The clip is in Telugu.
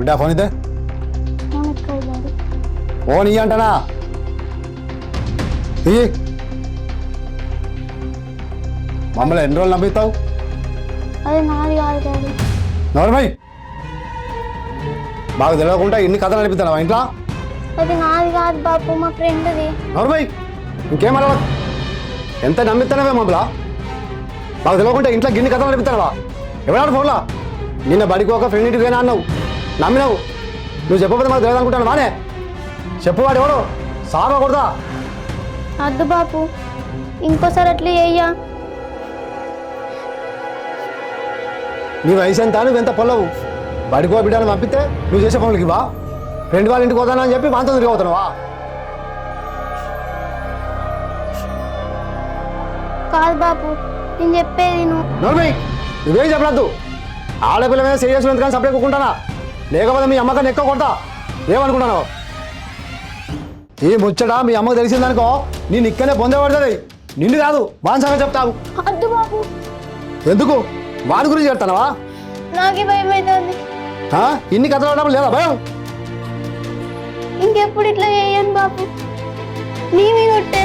బిడ్డ ఫోన్ ఇద్దే ఫోన్ ఎక్కడ డాడీ? ఫోన్ ఇయ్యి అంటనా ఇయ్యి. మమ్మల్ని ఎన్ని రోజులు నమ్మిస్తావు అది నాది కాదు డాడీ. నోర్మై బాగా తెలియకుండా ఇన్ని కథలు నడిపిస్తాను ఇంట్లో. అది నాది కాదు బాపు, మా ఫ్రెండ్ది. నోర్మై ఇంకేం అలవా ఎంత నమ్మిస్తానవే మమ్మల్ని బాగా తెలియకుండా ఇంట్లో గిన్ని కథలు నడిపిస్తానవా? ఎవడాడు ఫోన్లా? నిన్న బడికి ఒక ఫ్రెండ్ ఇంటికి పోయినా అన్నావు, నమ్మినావు. నువ్వు చెప్పకపోతే మాకు తెలియదు అనుకుంటాను బానే. చెప్పువాడు ఎవడు సారా కొడతా. వద్దు బాపు, ఇంకోసారి అట్లా చెయ్యా. నీ వయసు ఎంత, నువ్వెంత పొల్లవు. బడికో బిడ్డను పంపిస్తే నువ్వు చేసే పనులకి బా. ఫ్రెండ్ వాళ్ళ ఇంటికి పోతానని చెప్పి మాతో తిరిగి అవుతున్నావా? కాదు బాపు, నేను చెప్పేది నువ్వు. నోర్మై నువ్వేం చెప్పలేదు. ఆడపిల్ల మీద సీరియస్ ఎందుకని సపరేట్ కూకుంటానా, లేకపోతే మీ అమ్మకాన్ని ఎక్కువ కొడతా. ఏమనుకుంటున్నావు? ఈ ముచ్చట మీ అమ్మకు తెలిసిందనుకో నేను ఇక్కడనే పొందేపడుతుంది. నిన్ను కాదు వాన్సంగా చెప్తావు. వద్దు బాపు, ఎందుకు? వాడి గురించి చెప్తానవా? నాకే భయం అవుతుంది. ఇన్ని కథలు ఉన్నప్పుడు లేదా భయం? ఇంకెప్పుడు ఇట్లా చేయను బాపు, నీ మీద ఒట్టే.